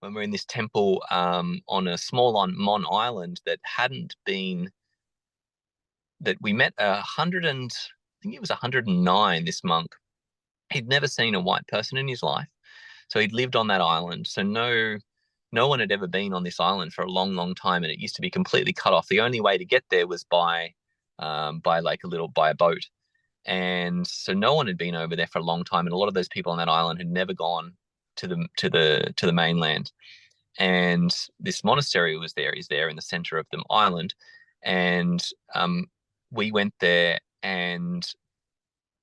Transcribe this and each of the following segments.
when we're in this temple on a small on Mon Island that we met 100 and I think it was 109 this monk. He'd never seen a white person in his life. So he'd lived on that island. So no one had ever been on this island for a long, long time, and it used to be completely cut off. The only way to get there was by a boat. And so no one had been over there for a long time, and a lot of those people on that island had never gone to the mainland. And this monastery is there in the center of the island, and we went there, and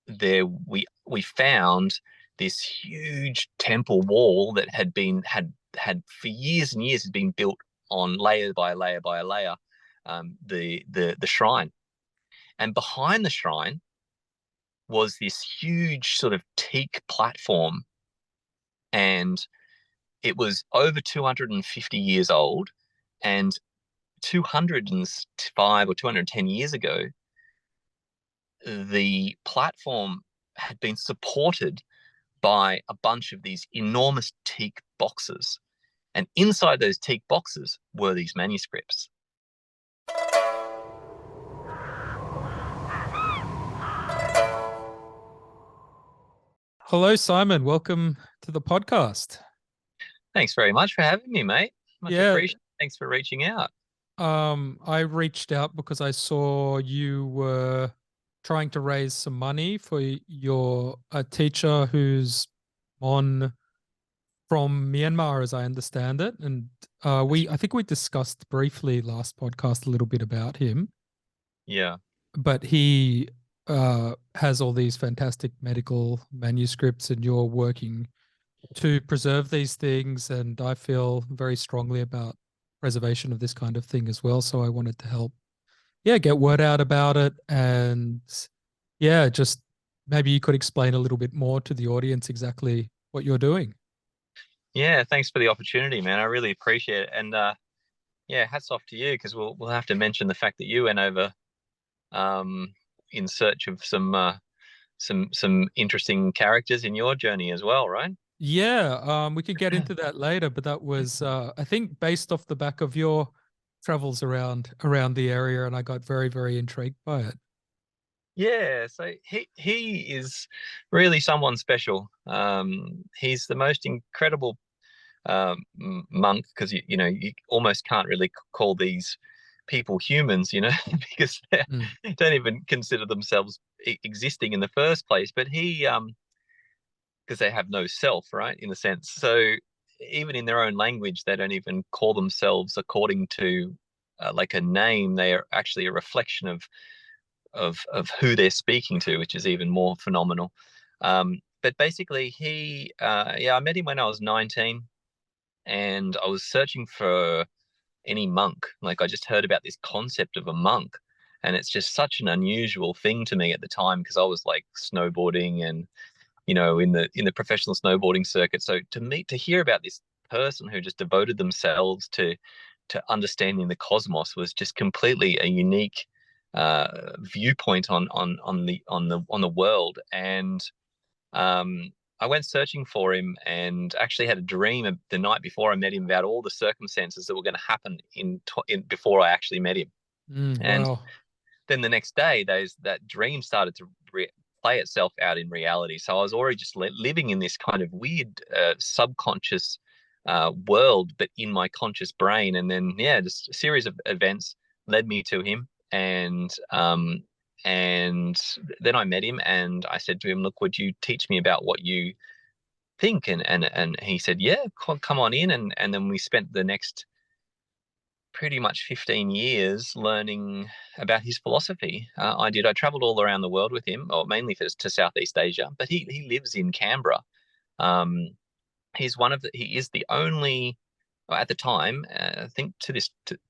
there we found this huge temple wall that had for years and years had been built on layer by layer by layer, the shrine, and behind the shrine was this huge sort of teak platform, and it was over 250 years old, and 205 or 210 years ago, the platform had been supported by a bunch of these enormous teak boxes. And inside those teak boxes were these manuscripts. Hello, Simon. Welcome to the podcast. Thanks very much for having me, mate. Much appreciated. Thanks for reaching out. I reached out because I saw you were trying to raise some money for a teacher who's from Myanmar, as I understand it. And I think we discussed briefly last podcast a little bit about him. Yeah. But he has all these fantastic medical manuscripts, and you're working to preserve these things. And I feel very strongly about preservation of this kind of thing as well. So I wanted to help, get word out about it. And just maybe you could explain a little bit more to the audience exactly what you're doing. Yeah, thanks for the opportunity, man. I really appreciate it. And hats off to you, because we'll have to mention the fact that you went over in search of some interesting characters in your journey as well, right? Yeah, we could get into that later, but that was I think based off the back of your travels around the area, and I got very, very intrigued by it. Yeah, so he is really someone special. He's the most incredible monk, because you almost can't really call these people humans, because they don't even consider themselves existing in the first place. But because they have no self, right, in a sense. So even in their own language, they don't even call themselves according to like a name. They are actually a reflection of who they're speaking to, which is even more phenomenal. But basically, I met him when I was 19, and I was searching for any monk. Like, I just heard about this concept of a monk, and it's just such an unusual thing to me at the time, because I was like snowboarding and in the professional snowboarding circuit. So to hear about this person who just devoted themselves to understanding the cosmos was just completely a unique viewpoint on the world. And I went searching for him, and actually had a dream the night before I met him about all the circumstances that were going to happen before I actually met him. And Wow. then the next day, that dream started to play itself out in reality. So I was already just living in this kind of weird subconscious world, but in my conscious brain. And then, just a series of events led me to him. And then I met him, and I said to him, "Look, would you teach me about what you think?" And he said, "Yeah, come on in." And then we spent the next pretty much 15 years learning about his philosophy. I traveled all around the world with him, or mainly to Southeast Asia, but he lives in Canberra. He is the only, at the time, I think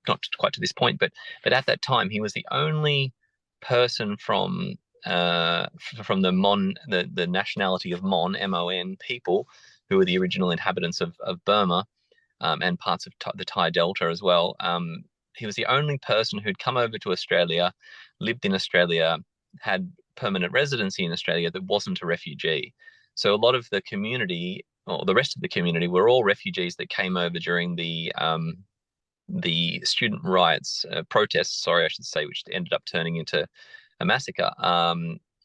not quite to this point, but at that time, he was the only person from the Mon, the nationality of Mon, MON people, who were the original inhabitants of Burma, and parts of the Thai Delta as well. He was the only person who'd come over to Australia, lived in Australia, had permanent residency in Australia, that wasn't a refugee. So a lot of the community or the rest of the community, were all refugees that came over during the student riots, protests, sorry, I should say, which ended up turning into a massacre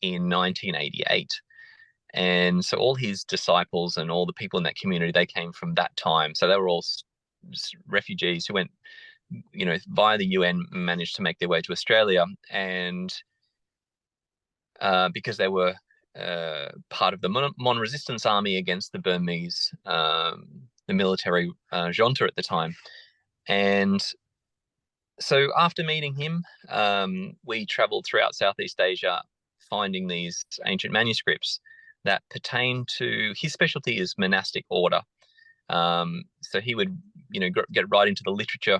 in 1988. And so all his disciples and all the people in that community, they came from that time. So they were all refugees who went, via the UN, managed to make their way to Australia. And because they were part of the Mon resistance army against the Burmese, the military junta at the time. And so after meeting him, we traveled throughout Southeast Asia, finding these ancient manuscripts that pertain to, his specialty is monastic order. So he would, get right into the literature,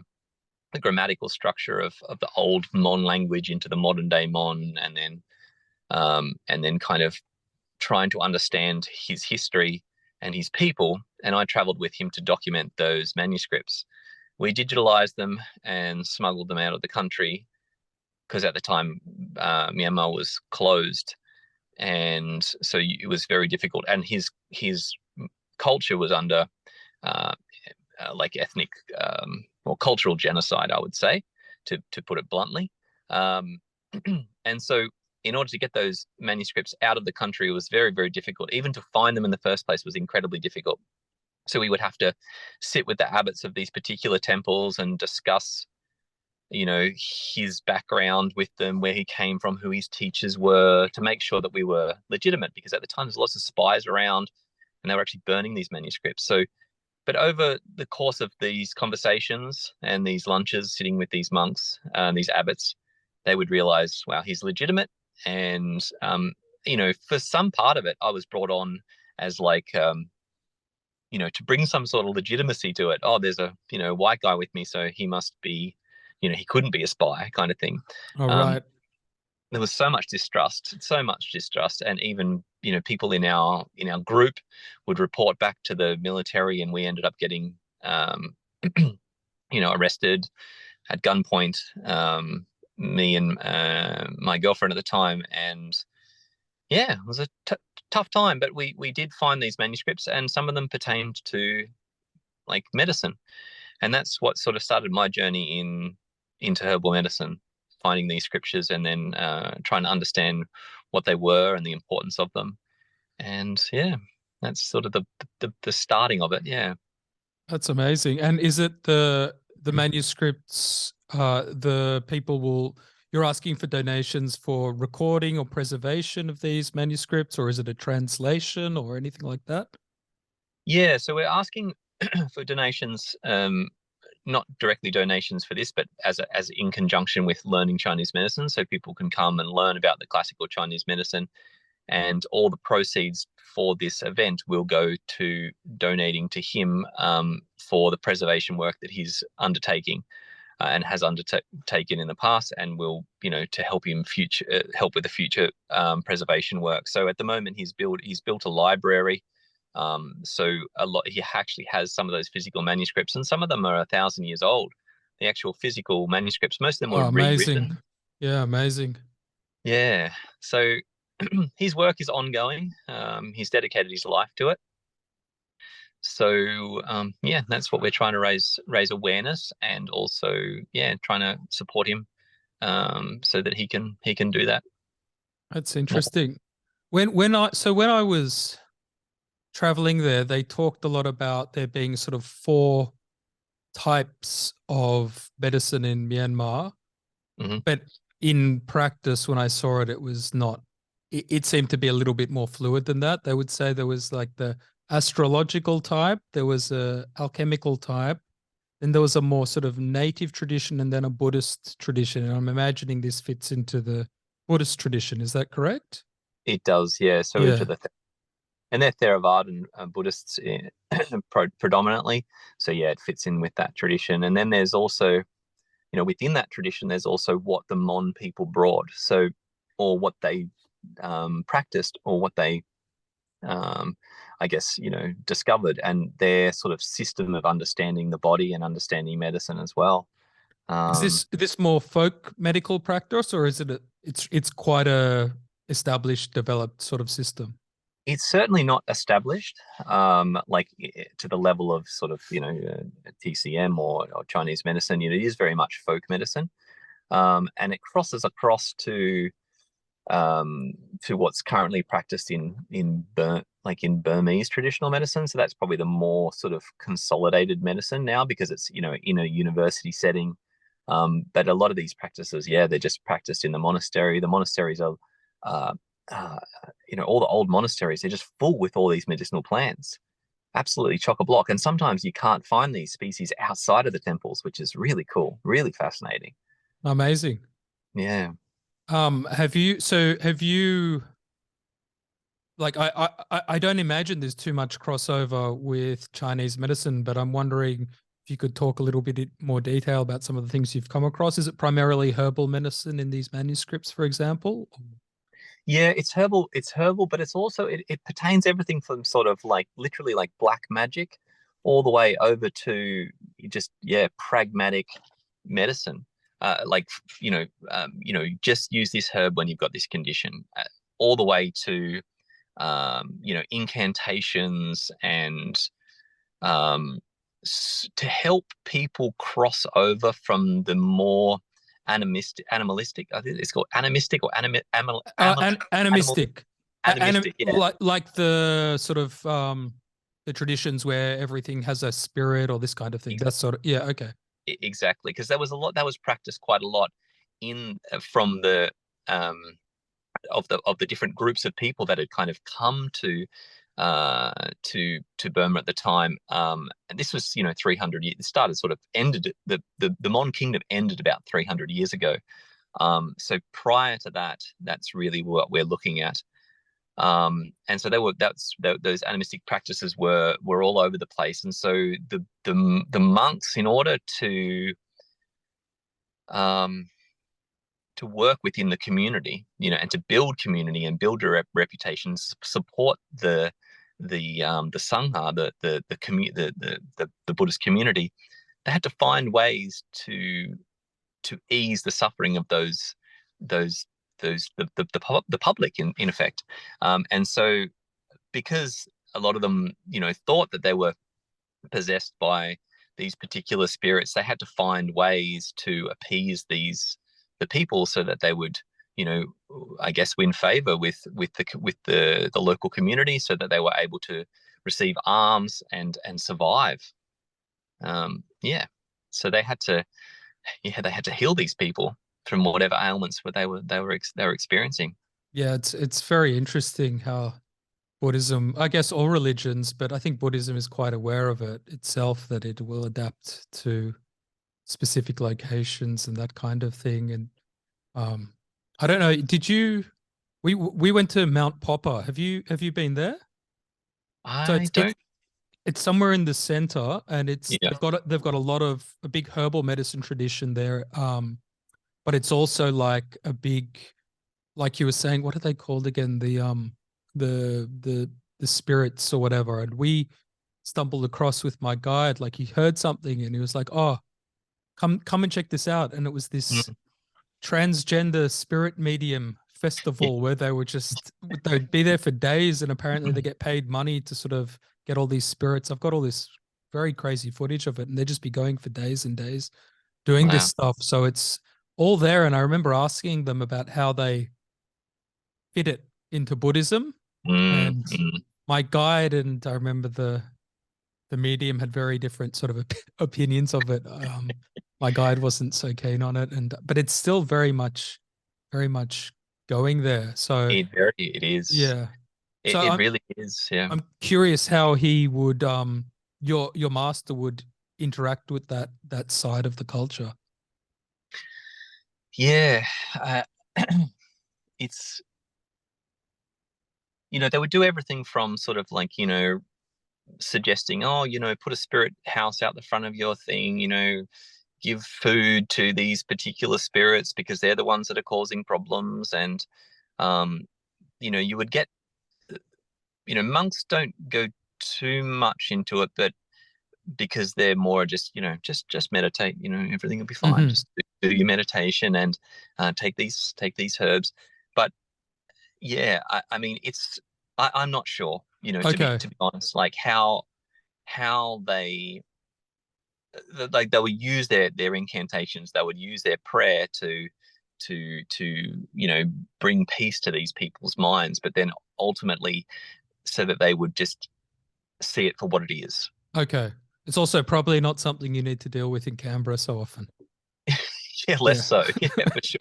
the grammatical structure of the old Mon language into the modern day Mon, and then kind of trying to understand his history and his people. And I traveled with him to document those manuscripts. We digitalized them and smuggled them out of the country because at the time Myanmar was closed, and so it was very difficult. And his culture was under like ethnic or cultural genocide, I would say, to put it bluntly. And so in order to get those manuscripts out of the country, it was very, very difficult. Even to find them in the first place was incredibly difficult. So we would have to sit with the abbots of these particular temples and discuss, his background with them, where he came from, who his teachers were, to make sure that we were legitimate, because at the time there's lots of spies around and they were actually burning these manuscripts. So, but over the course of these conversations and these lunches, sitting with these monks, these abbots, they would realize, wow, he's legitimate. And, for some part of it, I was brought on as like, to bring some sort of legitimacy to it. Oh, there's a, white guy with me, so he must be, he couldn't be a spy, kind of thing. All right. There was so much distrust, and even, people in our group would report back to the military, and we ended up getting, arrested at gunpoint, me and my girlfriend at the time. And yeah, it was a tough time, but we did find these manuscripts, and some of them pertained to like medicine, and that's what sort of started my journey into herbal medicine, finding these scriptures and then trying to understand what they were and the importance of them. And yeah, that's sort of the starting of it. Yeah. That's amazing. And is it the manuscripts, the people you're asking for donations for recording or preservation of these manuscripts, or is it a translation or anything like that? Yeah, so we're asking for donations, not directly donations for this, but as in conjunction with learning Chinese medicine, so people can come and learn about the classical Chinese medicine, and all the proceeds for this event will go to donating to him for the preservation work that he's undertaking and has undertaken in the past, and will, to help him help with the future preservation work. So at the moment, he's built a library. So he actually has some of those physical manuscripts, and some of them are 1,000 years old. The actual physical manuscripts, most of them were amazing. rewritten. Yeah, amazing. Yeah. So his work is ongoing. He's dedicated his life to it. So yeah, that's what we're trying to raise awareness, and also trying to support him so that he can do that. That's interesting. When I was traveling there, they talked a lot about there being sort of 4 types of medicine in Myanmar, but in practice, when I saw it, it was not. It seemed to be a little bit more fluid than that. They would say there was like the astrological type, there was a alchemical type, then there was a more sort of native tradition, and then a Buddhist tradition. And I'm imagining this fits into the Buddhist tradition. Is that correct? It does, yeah. So into and they're Theravada and Buddhists predominantly. So yeah, it fits in with that tradition. And then there's also, within that tradition, there's also what the Mon people brought. So, or what they practiced, or what they, I guess, discovered, and their sort of system of understanding the body and understanding medicine as well. Is this more folk medical practice, or is it's quite a established, developed sort of system? It's certainly not established, like to the level of sort of, TCM or Chinese medicine. It is very much folk medicine, and it crosses across to what's currently practiced in Burmese traditional medicine. So that's probably the more sort of consolidated medicine now, because it's in a university setting. But a lot of these practices, yeah, they're just practiced in the monastery. The monasteries are, uh, uh, all the old monasteries, they're just full with all these medicinal plants, absolutely chock a block. And sometimes you can't find these species outside of the temples, which is really cool, really fascinating. Amazing. Yeah. Have you like I don't imagine there's too much crossover with Chinese medicine, but I'm wondering if you could talk a little bit more detail about some of the things you've come across. Is it primarily herbal medicine in these manuscripts, for example? Yeah, it's herbal, but it's also it pertains everything from sort of like literally like black magic all the way over to just, yeah, pragmatic medicine. Like, just use this herb when you've got this condition, all the way to incantations and um, to help people cross over from the more animalistic. I think it's called animistic or animal, Animistic. animistic. Yeah, Like the sort of the traditions where everything has a spirit or this kind of thing. That's sort of, yeah, okay. exactly. Because there was a lot that was practiced quite a lot in from the um, of the different groups of people that had kind of come to Burma at the time. And this was 300 years. It started sort of ended the Mon Kingdom ended about 300 years ago. So prior to that, that's really what we're looking at. And so those animistic practices were all over the place. And so the monks, in order um, to work within the community, and to build community and build your reputation, support the sangha, the Buddhist community. They had to find ways to ease the suffering of those the public in effect. And so, because a lot of them thought that they were possessed by these particular spirits, they had to find ways to appease the people so that they would, I guess, win favor with the local community, so that they were able to receive alms and survive. Yeah, so they had to heal these people from whatever ailments they were experiencing. Yeah, it's very interesting how Buddhism, I guess all religions, but I think Buddhism is quite aware of it itself, that it will adapt to specific locations and that kind of thing. And um, I don't know, we went to Mount Popper. Have you been there? So I don't. it's somewhere in the center, and it's Yeah. they've got a big herbal medicine tradition there. But it's also like a big, like you were saying, what are they called again? The the the spirits or whatever. And we stumbled across with my guide, like he heard something and he was like, "Oh, come and check this out." And it was this Mm. transgender spirit medium Yeah. festival where they'd be there for days, and apparently they get paid money to sort of get all these spirits. I've got all this very crazy footage of it, and they'd just be going for days and days doing this Wow. stuff. So it's all there. And I remember asking them about how they fit it into Buddhism. Mm, And mm. my guide, and I remember the medium had very different sort of opinions of it. My guide wasn't so keen on it, and but it's still very much going there. So It is. yeah. It, So it I'm really is. Yeah. I'm curious how he would your master would interact with that side of the culture. Yeah. Uh, it's they would do everything from sort of like suggesting, oh, put a spirit house out the front of your thing, give food to these particular spirits because they're the ones that are causing problems. And um you would get, monks don't go too much into it, but because they're more just, just meditate, everything will be fine, Hmm. just do your meditation and, take these herbs. But yeah, I mean, it's, I'm not sure, Okay. to be honest, like how they would use their incantations, they would use their prayer to bring peace to these people's minds, but then ultimately so that they would just see it for what it is. Okay. It's also probably not something you need to deal with in Canberra so often. Yeah, less Yeah. so. Yeah, for sure.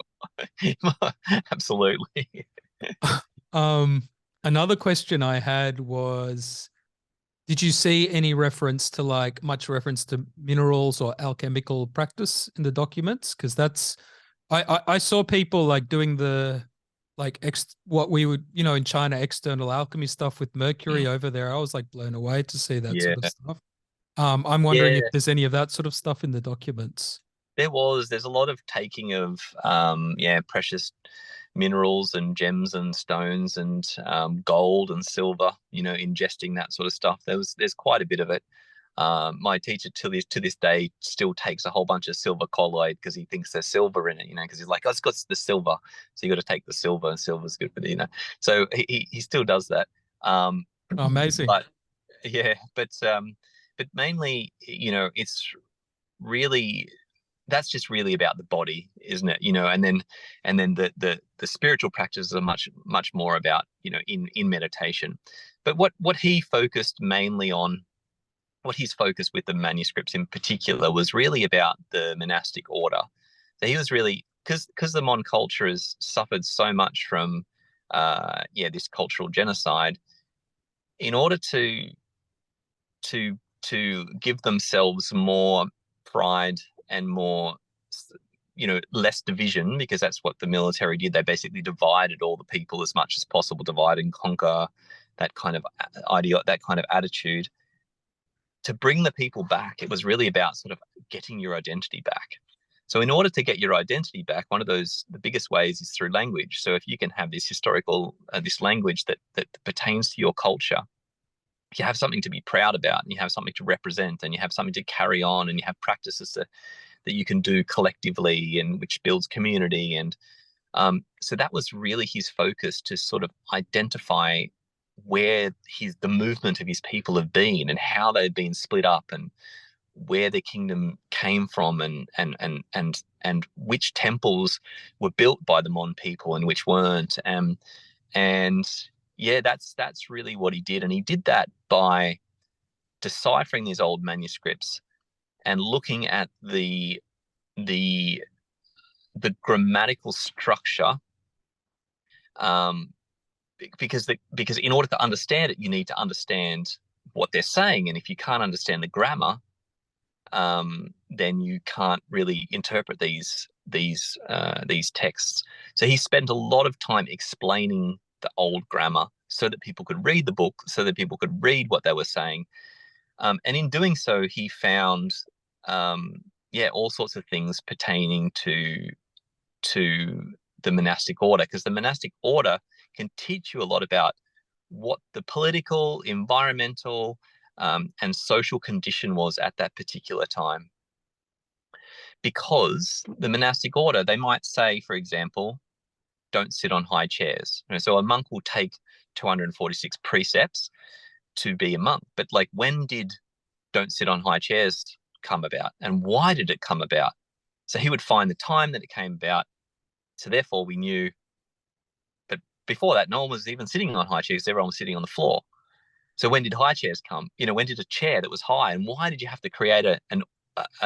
Absolutely. Um, Another question I had was, did you see any reference to like much reference to minerals or alchemical practice in the documents? Because that's I saw people like doing the like what we would in China external alchemy stuff with mercury Mm. over there. I was like blown away to see that Yeah. sort of stuff. I'm wondering if Yeah. there's any of that sort of stuff in the documents. There's a lot of taking of precious minerals and gems and stones and gold and silver, ingesting that sort of stuff. There's quite a bit of it. My teacher to this day still takes a whole bunch of silver colloid because he thinks there's silver in it, because he's like, oh, it's got the silver, so you got to take the silver, and silver's good for the. So he still does that. Um, Oh, amazing. but yeah, but mainly, it's really that's just really about the body, isn't it? And then the spiritual practices are much more about in meditation. But what he focused mainly on, what he's focused with the manuscripts in particular, was really about the monastic order. So he was really, because the Mon culture has suffered so much from this cultural genocide. In order to give themselves more pride and more, less division, because that's what the military did. They basically divided all the people as much as possible, divide and conquer, that kind of that kind of attitude. To bring the people back, it was really about sort of getting your identity back. So in order to get your identity back, the biggest ways is through language. So if you can have this historical, this language that pertains to your culture, you have something to be proud about, and you have something to represent, and you have something to carry on, and you have practices that you can do collectively, and which builds community. And so that was really his focus, to sort of identify where the movement of his people have been, and how they've been split up, and where the kingdom came from, and which temples were built by the Mon people and which weren't. And yeah, that's really what he did. And he did that by deciphering these old manuscripts and looking at the grammatical structure, um, because in order to understand it, you need to understand what they're saying, and if you can't understand the grammar, then you can't really interpret these texts. So he spent a lot of time explaining the old grammar so that people could read the book, so that people could read what they were saying. And in doing so, he found, all sorts of things pertaining to the monastic order, because the monastic order can teach you a lot about what the political, environmental, and social condition was at that particular time. Because the monastic order, they might say, for example, don't sit on high chairs. So a monk will take 246 precepts to be a monk. But like, when did don't sit on high chairs come about, and why did it come about? So he would find the time that it came about. So therefore we knew. But before that, no one was even sitting on high chairs. Everyone was sitting on the floor. So when did high chairs come? When did a chair that was high, and why did you have to create a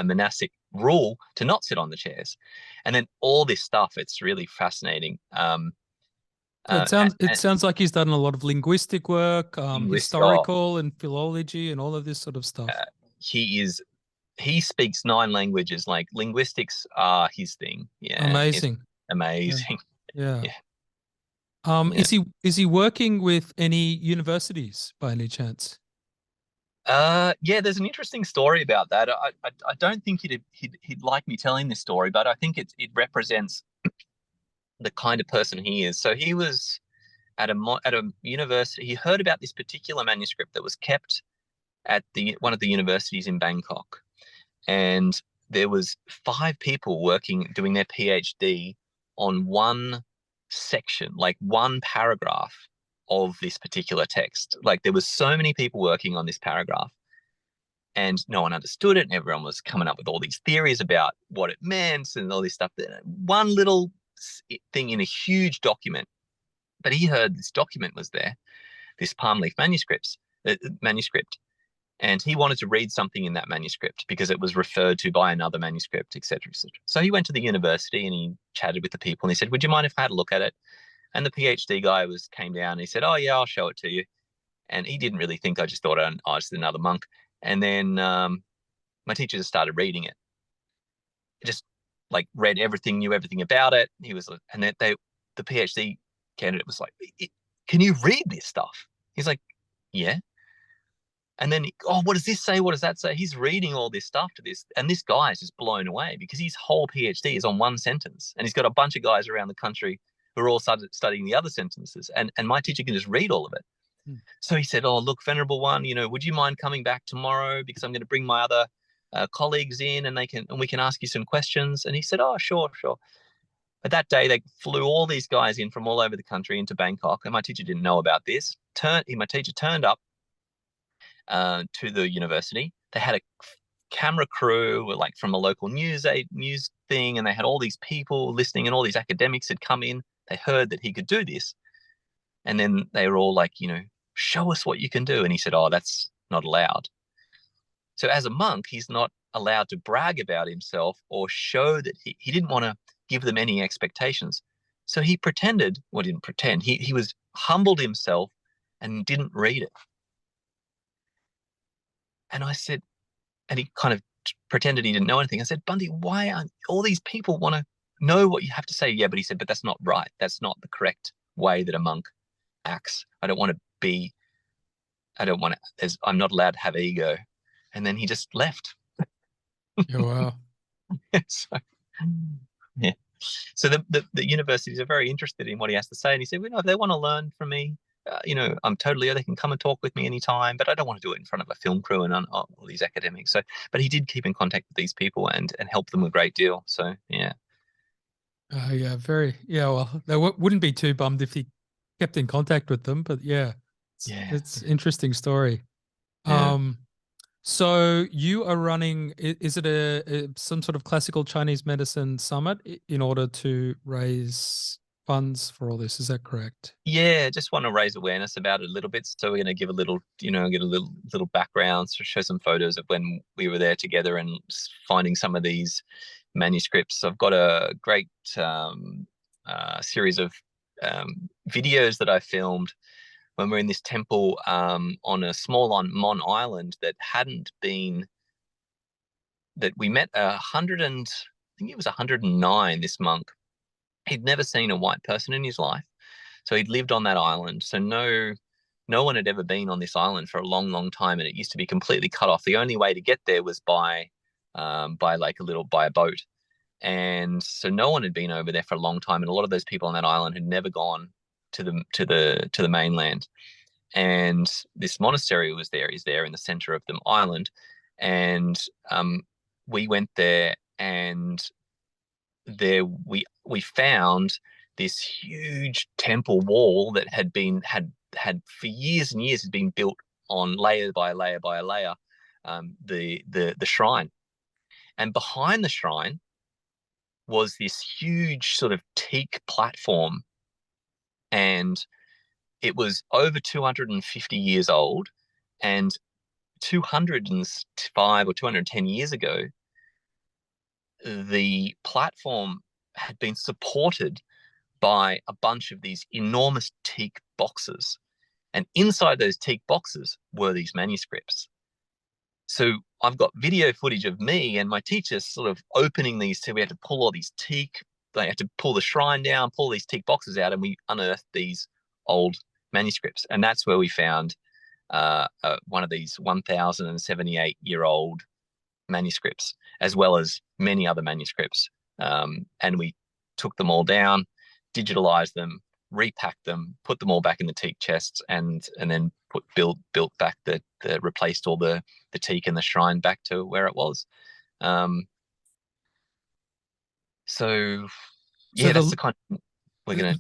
monastic rule to not sit on the chairs? And then all this stuff, it's really fascinating. So Uh, it and sounds like he's done a lot of linguistic work, linguistic, historical and philology and all of this sort of stuff. uh, he speaks 9 languages. Like, linguistics are his thing. Yeah, it's Amazing. Yeah. amazing. Yeah. Yeah, yeah. Is he working with any universities by any chance? Yeah, there's an interesting story about that. I don't think he'd like me telling this story, but I think it represents the kind of person he is. So he was at a university. He heard about this particular manuscript that was kept at the one of the universities in Bangkok, and there was 5 people working, doing their PhD on one section, like one paragraph of this particular text. Like there was so many people working on this paragraph and no one understood it. And everyone was coming up with all these theories about what it meant and all this stuff. One little thing in a huge document, but he heard this document was there, this palm leaf manuscript, and he wanted to read something in that manuscript because it was referred to by another manuscript, etc., etc. So he went to the university and he chatted with the people and he said, "Would you mind if I had a look at it?" And the PhD guy came down and he said, "Oh yeah, I'll show it to you." And he didn't really think. I just thought, "Oh, it's another monk." And then my teacher just started reading it. Just like read everything, knew everything about it. He was, and then the PhD candidate was like, "Can you read this stuff?" He's like, "Yeah." And then, "Oh, what does this say? What does that say?" He's reading all this stuff to this. And this guy is just blown away because his whole PhD is on one sentence. And he's got a bunch of guys around the country who are all studying the other sentences. And my teacher can just read all of it. So he said, "Oh, look, Venerable One, would you mind coming back tomorrow? Because I'm going to bring my other colleagues in and we can ask you some questions." And he said, "Oh, sure, sure." But that day, they flew all these guys in from all over the country into Bangkok. And my teacher didn't know about this. My teacher turned up to the university. They had a camera crew like from a local news thing, and they had all these people listening, and all these academics had come in. They heard that he could do this, and then they were all like, "Show us what you can do." And he said, "Oh, that's not allowed." So as a monk, he's not allowed to brag about himself or show that he didn't want to give them any expectations. So he pretended, well, didn't pretend, he was humbled himself and didn't read it. And I said, and he kind of pretended he didn't know anything. I said, "Bundy, why aren't all these people want to know what you have to say?" "Yeah," but he said, "but that's not right. That's not the correct way that a monk acts. I don't want to, I'm not allowed to have ego." And then he just left. Oh, wow. So, yeah. So the universities are very interested in what he has to say. And he said, "If they want to learn from me, I'm totally, they can come and talk with me anytime, but I don't want to do it in front of a film crew and all these academics." So, but he did keep in contact with these people and help them a great deal. So, yeah. Yeah, yeah, well, they wouldn't be too bummed if he kept in contact with them, but yeah, Yeah. it's interesting story. Yeah. Um, so you are running, is it some sort of classical Chinese medicine summit in order to raise funds for all this? Is that correct? Yeah, just want to raise awareness about it a little bit. So we're going to give a little, get a little background, so show some photos of when we were there together and finding some of these manuscripts. I've got a great series of videos that I filmed when we're in this temple on a small Mon island that we met 100 and I think it was 109, this monk. He'd never seen a white person in his life. So he'd lived on that island. So no one had ever been on this island for a long, long time, and it used to be completely cut off. The only way to get there was by a boat. And so no one had been over there for a long time, and a lot of those people on that island had never gone to the mainland. And this monastery is there in the center of the island, and we went there, and there we found this huge temple wall that had for years and years had been built on layer by layer by layer, the shrine, and behind the shrine was this huge sort of teak platform, and it was over 250 years old, and 205 or 210 years ago, the platform had been supported by a bunch of these enormous teak boxes. And inside those teak boxes were these manuscripts. So I've got video footage of me and my teacher sort of opening these. So we had to pull all these teak, they had to pull the shrine down, pull these teak boxes out, and we unearthed these old manuscripts. And that's where we found one of these 1,078-year-old manuscripts, as well as many other manuscripts. And we took them all down, digitalized them, repacked them, put them all back in the teak chests, and then built back replaced all the teak in the shrine back to where it was. So So yeah, that's the kind of, we're gonna.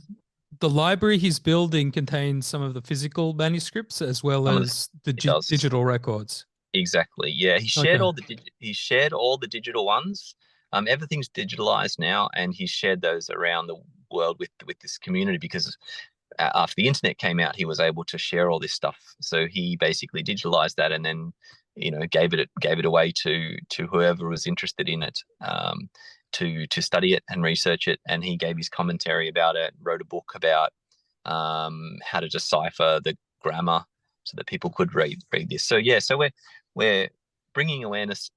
the library he's building contains some of the physical manuscripts as well Some of the as the it does. digital records. Exactly. Yeah, Okay. he shared all the digital ones. Everything's digitalized now, and he shared those around the world with this community because after the internet came out, he was able to share all this stuff. So he basically digitalized that and then, gave it away to whoever was interested in it, to study it and research it. And he gave his commentary about it, wrote a book about how to decipher the grammar so that people could read this. So yeah, so we're bringing awareness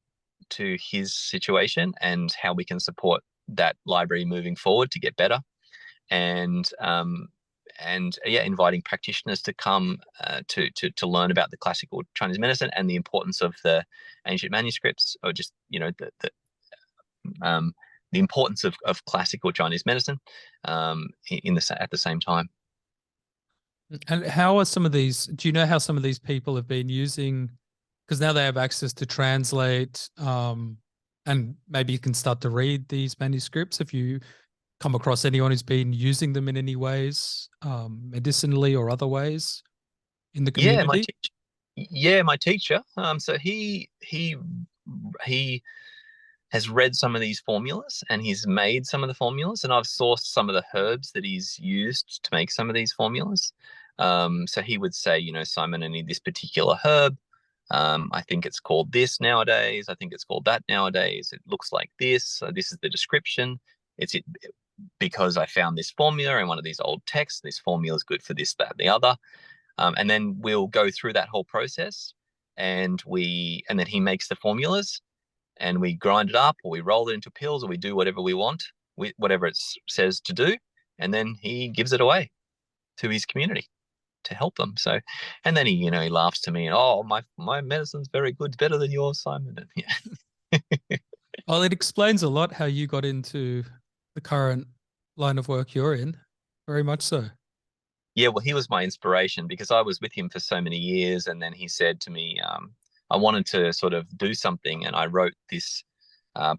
to his situation and how we can support that library moving forward to get better, and yeah, inviting practitioners to come to learn about the classical Chinese medicine and the importance of the ancient manuscripts, or just um, the importance of classical Chinese medicine at the same time. And how are some of these? Do you know how some of these people have been using? Because now they have access to translate, and maybe you can start to read these manuscripts. Have you come across anyone who's been using them in any ways, medicinally or other ways, in the Yeah, community? my teacher. So he has read some of these formulas and he's made some of the formulas, and I've sourced some of the herbs that he's used to make some of these formulas. So he would say, Simon, I need this particular herb. I think it's called this nowadays. I think it's called that nowadays. It looks like this. So this is the description. It's it because I found this formula in one of these old texts. This formula is good for this, that, and the other. And then we'll go through that whole process, and then he makes the formulas, and we grind it up, or we roll it into pills, or we do whatever we want, whatever it says to do, and then he gives it away to his community to help them. So, and then he laughs to me, and oh, my medicine's very good, better than yours, Simon. And yeah, Well, it explains a lot how you got into the current line of work you're in. Very much so. yeah. Well, he was my inspiration because I was with him for so many years, and then he said to me, I wanted to sort of do something, and I wrote this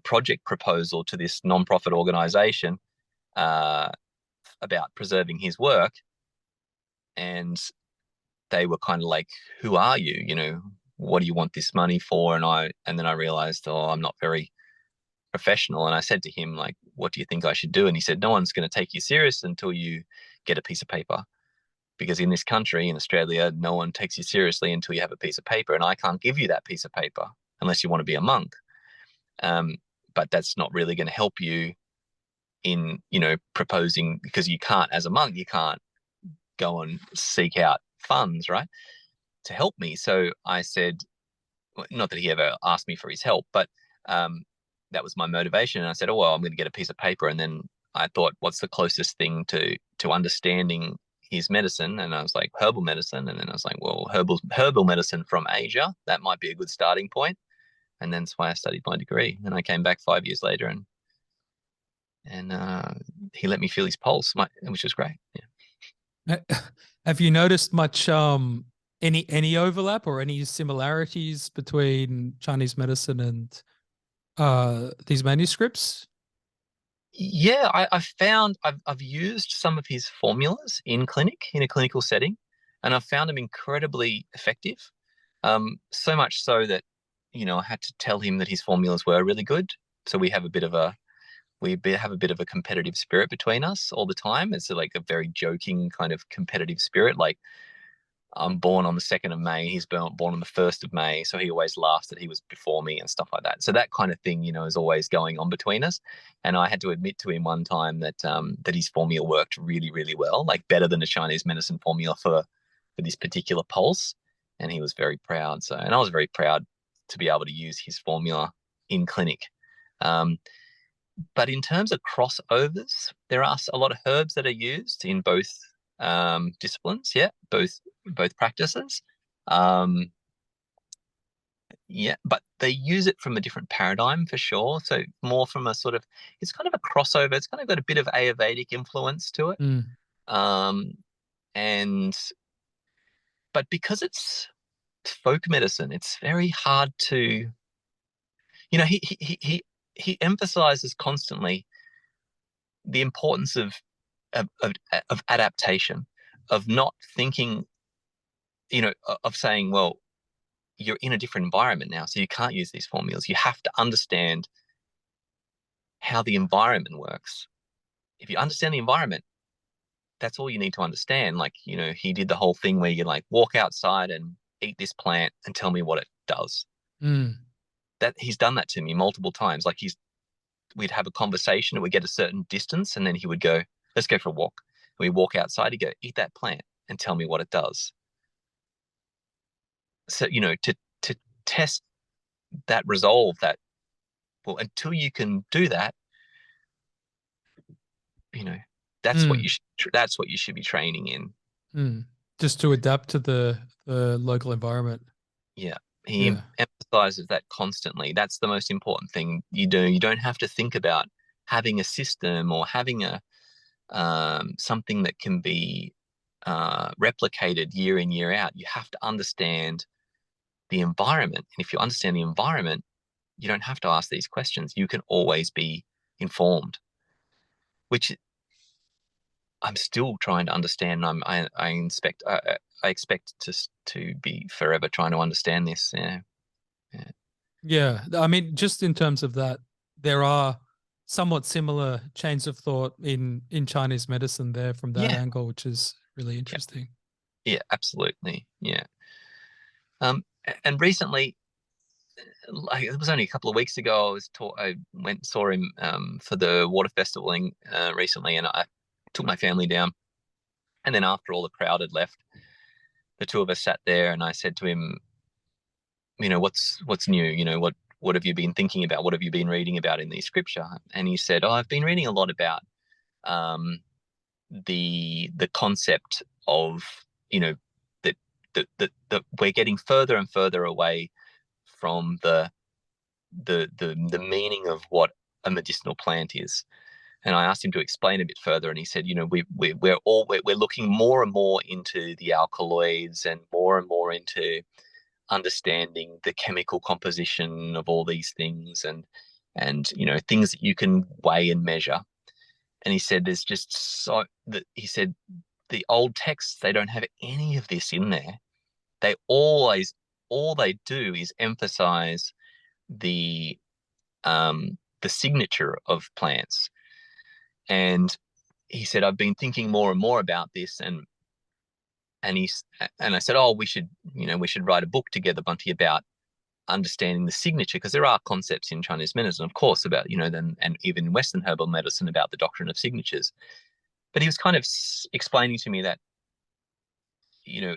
project proposal to this non-profit organization uh, about preserving his work, and they were kind of like, "Who are you? What do you want this money for?" And then I realized, oh, I'm not very professional. And I said to him, like, "What do you think I should do?" And he said, "No one's going to take you serious until you get a piece of paper, because in this country, in Australia, no one takes you seriously until you have a piece of paper, and I can't give you that piece of paper unless you want to be a monk. Um, but that's not really going to help you in proposing, because you can't, as a monk, you can't go and seek out funds, right, to help me." So I said, not that he ever asked me for his help, but that was my motivation. And I said, oh, well, I'm going to get a piece of paper. And then I thought, what's the closest thing to understanding his medicine? And I was like, herbal medicine. And then I was like, well, herbal medicine from Asia, that might be a good starting point. And that's why I studied my degree. And I came back 5 years later, and he let me feel his pulse, which was great. Yeah. Have you noticed much any overlap or any similarities between Chinese medicine and these manuscripts? Yeah, I've found I've used some of his formulas in a clinical setting, and I've found them incredibly effective. So much so that I had to tell him that his formulas were really good. So have a bit of a competitive spirit between us all the time. It's like a very joking kind of competitive spirit. Like, I'm born on the 2nd of May. He's born on the 1st of May. So he always laughs that he was before me and stuff like that. So that kind of thing, is always going on between us. And I had to admit to him one time that his formula worked really, really well, like better than a Chinese medicine formula for this particular pulse. And he was very proud. And I was very proud to be able to use his formula in clinic. But in terms of crossovers, there are a lot of herbs that are used in both disciplines. Yeah, both practices. Um, yeah, but they use it from a different paradigm for sure. So more from a sort of, it's kind of a crossover. It's kind of got a bit of Ayurvedic influence to it. Mm. Um, and but because it's folk medicine, it's very hard to, he emphasizes constantly the importance of of adaptation, of not thinking, of saying, well, you're in a different environment now, so you can't use these formulas. You have to understand how the environment works. If you understand the environment, that's all you need to understand. Like, he did the whole thing where you like walk outside and eat this plant and tell me what it does. Mm. That he's done that to me multiple times. Like we'd have a conversation and we'd get a certain distance and then he would go, let's go for a walk. And we walk outside, he'd go, eat that plant and tell me what it does. So, to test that resolve, that, well, until you can do that, that's what Mm. you that's what you should be training in. Mm. Just to adapt to the local environment. Yeah. He Yeah. emphasizes that constantly. That's the most important thing you do. You don't have to think about having a system or having something that can be replicated year in, year out. You have to understand the environment. And if you understand the environment, you don't have to ask these questions. You can always be informed, which I'm still trying to understand. I expect to be forever trying to understand this. Yeah. Yeah. Yeah. I mean, just in terms of that, there are somewhat similar chains of thought in Chinese medicine there from that Yeah. angle, which is really Yeah. interesting. Yeah, absolutely. Yeah. And recently, like it was only a couple of weeks ago, I went and saw him for the water festival recently, and I took my family down. And then after all the crowd had left, the two of us sat there, and I said to him, what's new? What have you been thinking about? What have you been reading about in the scripture? And he said, oh, I've been reading a lot about um, the concept of, that that we're getting further and further away from the meaning of what a medicinal plant is. And I asked him to explain a bit further, and he said, we're looking more and more into the alkaloids and more into understanding the chemical composition of all these things, and things that you can weigh and measure. And he said there's just so that he said the old texts, they don't have any of this in there. They always All they do is emphasize the the signature of plants. And he said, I've been thinking more and more about this, and he's and I said, oh, we should write a book together, Bunty, about understanding the signature, because there are concepts in Chinese medicine, of course, about then, and even Western herbal medicine, about the doctrine of signatures. But he was kind of explaining to me that you know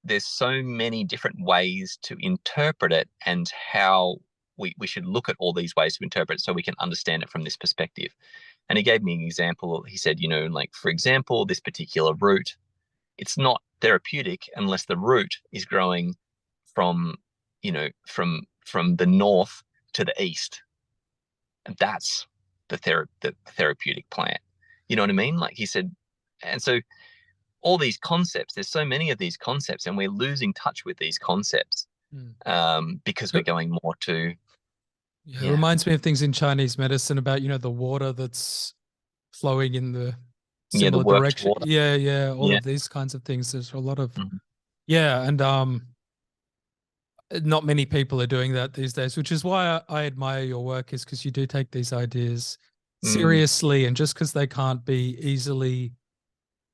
there's so many different ways to interpret it, and how we should look at all these ways to interpret it so we can understand it from this perspective. And he gave me an example. He said, like, for example, this particular root, it's not therapeutic unless the root is growing from, from the north to the east. And that's the therapeutic plant. You know what I mean? Like he said, and so all these concepts, there's so many of these concepts, and we're losing touch with these concepts because we're going more to, Yeah, it yeah, reminds me of things in Chinese medicine about, the water that's flowing in the the similar worked direction. water. Yeah, yeah, all Yeah. of these kinds of things. There's a lot of, Mhm. yeah, and not many people are doing that these days, which is why I admire your work, is because you do take these ideas Mm. seriously, and just because they can't be easily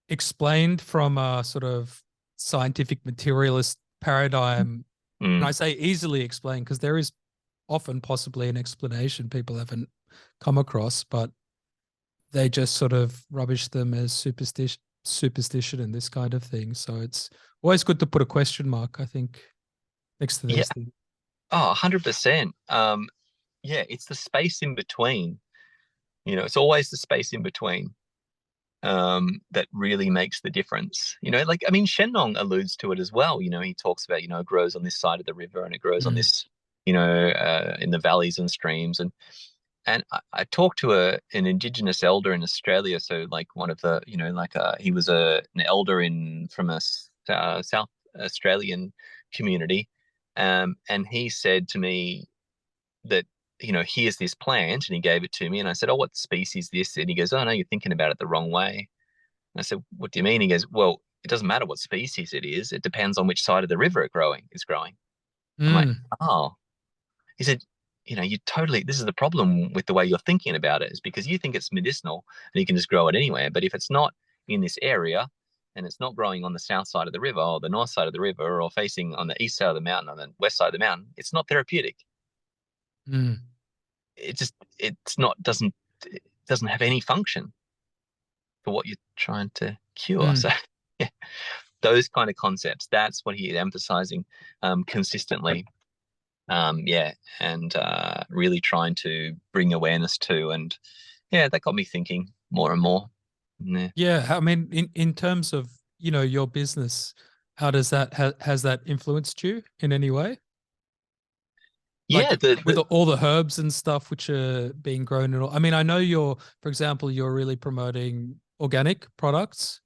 explained from a sort of scientific materialist paradigm. And I Mm. say easily explained because there is often possibly an explanation people haven't come across, but they just sort of rubbish them as superstition and this kind of thing. So it's always good to put a question mark, I think, next to Yeah. these things. Oh, 100%. Yeah, it's the space in between. It's always the space in between that really makes the difference. Like, I mean, Shenlong alludes to it as well. He talks about, it grows on this side of the river and it grows on Mm. this, in the valleys and streams. And I talked to an indigenous elder in Australia. So like one of the, like he was an elder from a South Australian community. And he said to me that, here's this plant, and he gave it to me. And I said, oh, what species is this? And he goes, oh, no, you're thinking about it the wrong way. I said, what do you mean? He goes, well, it doesn't matter what species it is. It depends on which side of the river is growing. I'm like, Mm, oh. He said, this is the problem with the way you're thinking about it, is because you think it's medicinal and you can just grow it anywhere. But if it's not in this area and it's not growing on the south side of the river or the north side of the river or facing on the east side of the mountain, on the west side of the mountain, it's not therapeutic. mm, It doesn't have any function for what you're trying to cure. mm. So yeah, those kind of concepts, that's what he's emphasizing consistently. Yeah, and really trying to bring awareness to, and yeah, that got me thinking more and more. Yeah, Yeah, I mean, in terms of, your business, how does that has that influenced you in any way? yeah, Like with all the herbs and stuff which are being grown and all. I mean, I know for example, you're really promoting organic products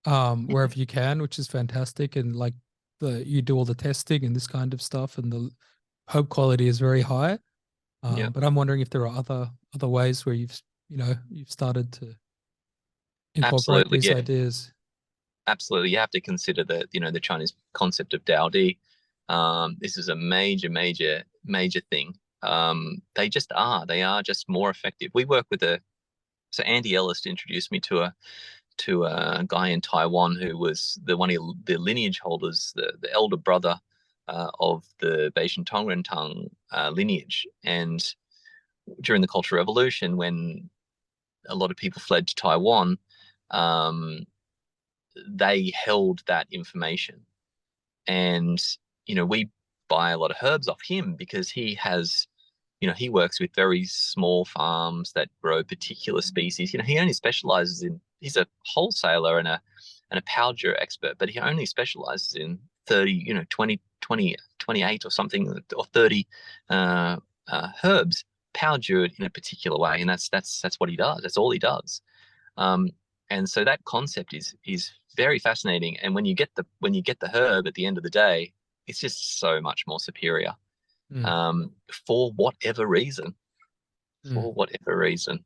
wherever you can, which is fantastic. And like you do all the testing and this kind of stuff, and the herb quality is very high. yeah, But I'm wondering if there are other ways where you've started to incorporate absolutely, these yeah, ideas. absolutely. You have to consider the Chinese concept of Tao Di. This is a major, major, major thing. They are just more effective. We work with so Andy Ellis introduced me to a guy in Taiwan who was one of the lineage holders, the elder brother of the Beijing Tongren lineage. And during the Cultural Revolution, when a lot of people fled to Taiwan, um, they held that information. And, we buy a lot of herbs off him because he works with very small farms that grow particular species. He only specializes he's a wholesaler and a powder expert, but he only specializes in 30, 28 or something, or 30 herbs powdered in a particular way. And that's what he does. That's all he does. Um, and so that concept is very fascinating. And when you get the herb at the end of the day, it's just so much more superior Mm, um, for whatever reason. mm. For whatever reason,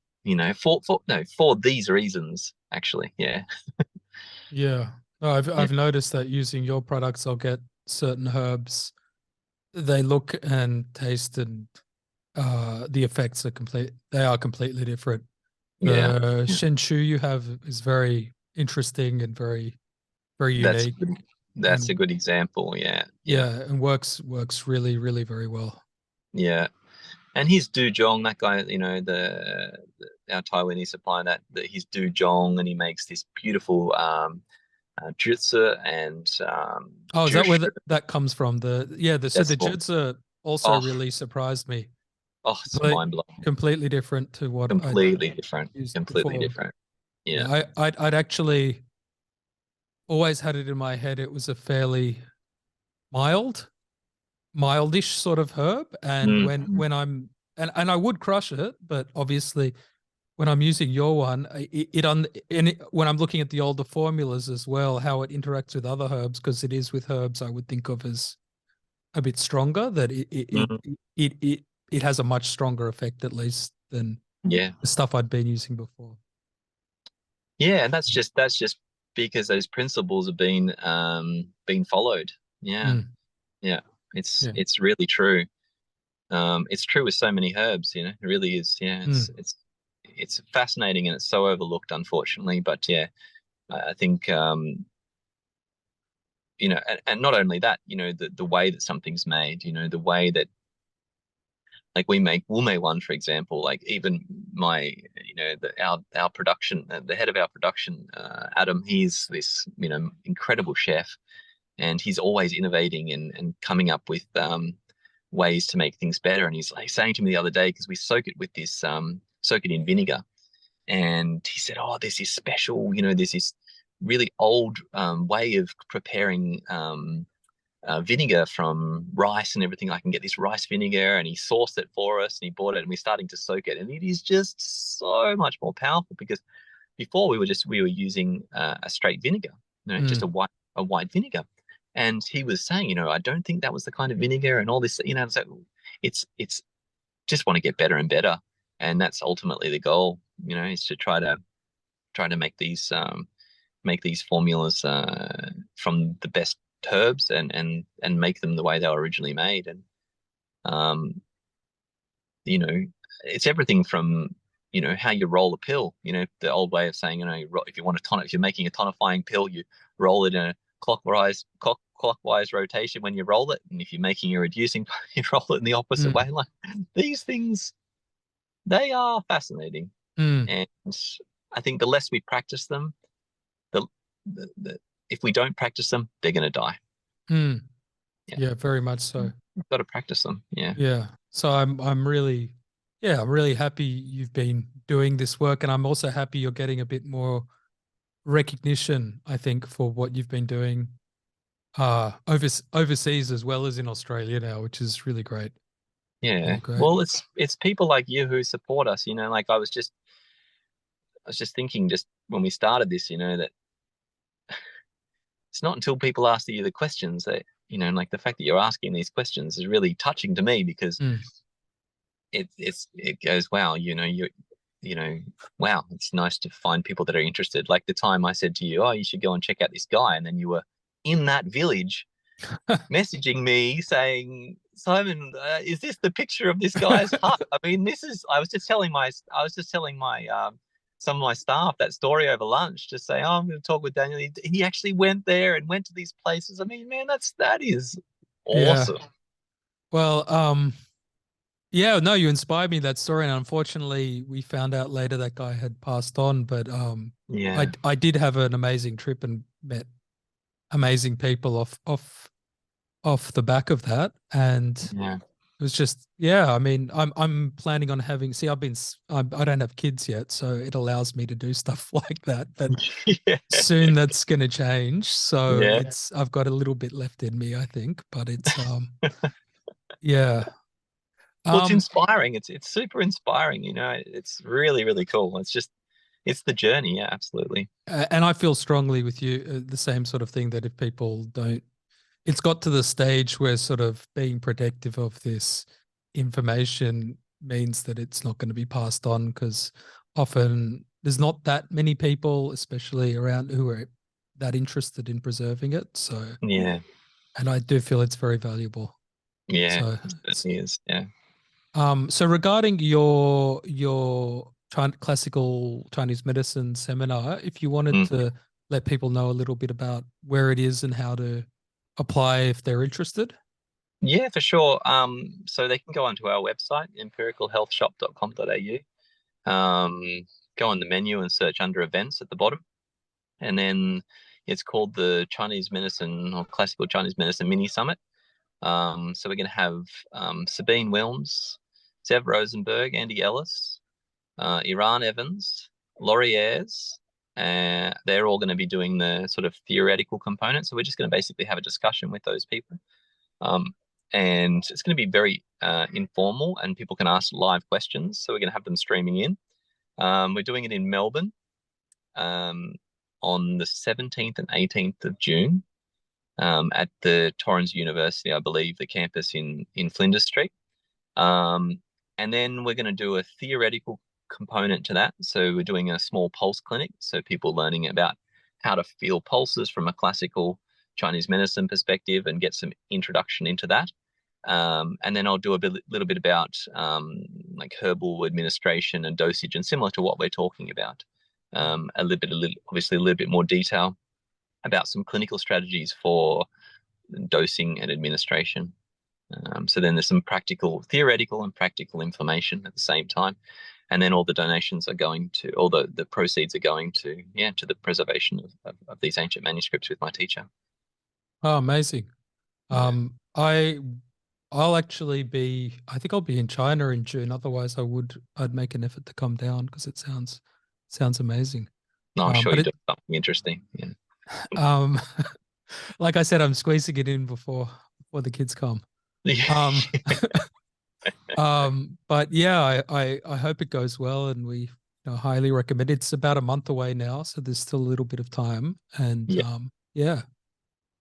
for these reasons, actually. Yeah, Yeah. No, yeah, I've noticed that using your products, I'll get certain herbs. They look and taste and the effects are complete. They are completely different. yeah. The Yeah. Shenshu you have is very interesting and very, very That's unique, that's a and good example. Yeah, yeah, yeah, and works really, really very well. yeah. And his Dujong, that guy, our Taiwanese supplier, he's Dujong, and he makes this beautiful jutsu and Oh, is that where jushu. that comes from? So the That's all. Jitsa also Oh, really surprised me. it's Complete, mind blowing. completely different to what I'd Completely different. used Completely before. different. Yeah. Yeah, I'd actually always had it in my head it was a fairly mild, mildish sort of herb, and Mm. and I would crush it, but obviously when I'm using your one, when I'm looking at the older formulas as well, how it interacts with other herbs, because it is with herbs I would think of as a bit stronger, that Mm. it has a much stronger effect at least than Yeah. the stuff I'd been using before. Yeah, and that's just because those principles have been followed. Yeah. Mm, Yeah. It's yeah. it's really true. It's true with so many herbs, it really is. Yeah, Mm, it's fascinating and it's so overlooked, unfortunately. But yeah, I think and not only that, the way that something's made, the way that, like, we'll make one, for example, like even my our production, the head of our production, Adam, he's this incredible chef, and he's always innovating and coming up with ways to make things better. And he's like saying to me the other day, because we soak it in vinegar, and he said, oh, there's this special, there's this really old way of preparing vinegar from rice and everything. I can get this rice vinegar, and he sourced it for us, and he bought it, and we're starting to soak it, and it is just so much more powerful, because before we were using a straight vinegar, just mm, a white vinegar. And he was saying, I don't think that was the kind of vinegar, and all this, so it's just want to get better and better, and that's ultimately the goal, is to try to make these make these formulas from the best herbs and make them the way they were originally made. And you know, it's everything from, you know, how you roll a pill. You know, the old way of saying, you know, if you want a tonic, if you're making a tonifying pill, you roll it in a clockwise rotation when you roll it, and if you're making a reducing, you roll it in the opposite way. Like, these things, they are fascinating, and I think the less we practice them, the if we don't practice them, they're going to die. Yeah, very much so. We've got to practice them. Yeah. So I'm really happy you've been doing this work, and I'm also happy you're getting a bit more recognition, I think, for what you've been doing overseas as well as in Australia now, which is really great. Yeah. Really great. Well, it's people like you who support us, you know, like I was just thinking just when we started this, you know, that it's not until people ask you the questions that, you know, like the fact that you're asking these questions is really touching to me, because it goes, wow, you know, wow, it's nice to find people that are interested. Like the time I said to you, oh, you should go and check out this guy, and then you were in that village messaging me saying, Simon, is this the picture of this guy's hut? I mean, I was just telling my some of my staff that story over lunch, just saying, oh, I'm going to talk with Daniel. He actually went there and went to these places. I mean, man, that is awesome. Yeah. Well, yeah, no, you inspired me, that story, and unfortunately we found out later that guy had passed on, but yeah, I did have an amazing trip and met amazing people off the back of that, and yeah. it was just, yeah, I mean, I'm planning on having, see, I don't have kids yet, so it allows me to do stuff like that, but Yeah. soon that's going to change. So Yeah. I've got a little bit left in me, I think, but it's yeah. Well, it's inspiring. It's super inspiring. You know, it's really, really cool. It's the journey. Yeah, absolutely. And I feel strongly with you, the same sort of thing, that if people don't, it's got to the stage where sort of being protective of this information means that it's not going to be passed on, because often there's not that many people, especially around, who are that interested in preserving it. So, Yeah. and I do feel it's very valuable. Yeah, So it is. Yeah. So regarding your classical Chinese medicine seminar, if you wanted to let people know a little bit about where it is and how to apply if they're interested. Yeah, for sure. So they can go onto our website, empiricalhealthshop.com.au. Go on the menu and search under events at the bottom. And then it's called the Chinese Medicine or Classical Chinese Medicine Mini Summit. So we're going to have Sabine Wilms, Zev Rosenberg, Andy Ellis, Iran Evans, Laurie Ayres. They're all going to be doing the sort of theoretical component. So we're just going to basically have a discussion with those people. And it's going to be very informal, and people can ask live questions. So we're going to have them streaming in. We're doing it in Melbourne on the 17th and 18th of June at the Torrens University, I believe, the campus in Flinders Street. And then we're going to do a theoretical component to that. So we're doing a small pulse clinic. So people learning about how to feel pulses from a classical Chinese medicine perspective and get some introduction into that. And then I'll do a little bit about like herbal administration and dosage, and similar to what we're talking about. Obviously a little bit more detail about some clinical strategies for dosing and administration. So then there's some theoretical and practical information at the same time. And then all the donations are going to, all the proceeds are going to the preservation of these ancient manuscripts with my teacher. Oh, amazing. Yeah. I'll actually be, I think I'll be in China in June. Otherwise I'd make an effort to come down, because it sounds amazing. No, I'm sure you do something interesting. Yeah. Like I said, I'm squeezing it in before the kids come. But yeah, I hope it goes well, and we highly recommend it. It's about a month away now, so there's still a little bit of time. And yeah.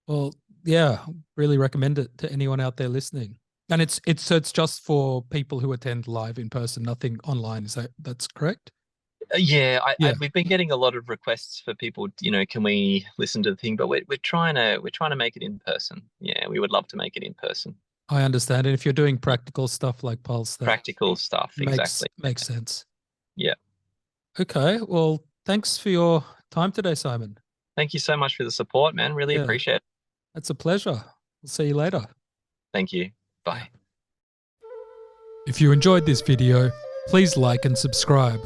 Well, yeah, really recommend it to anyone out there listening. And it's just for people who attend live in person, nothing online. That's correct? Yeah, we've been getting a lot of requests for people, can we listen to the thing? But we're trying to make it in person. Yeah, we would love to make it in person. I understand. And if you're doing practical stuff like Pulse, that Practical stuff, makes exactly. sense. Yeah. Okay. Well, thanks for your time today, Simon. Thank you so much for the support, man. Really Yeah, appreciate it. it's a pleasure. We'll see you later. Thank you. Bye. Yeah. If you enjoyed this video, please like and subscribe.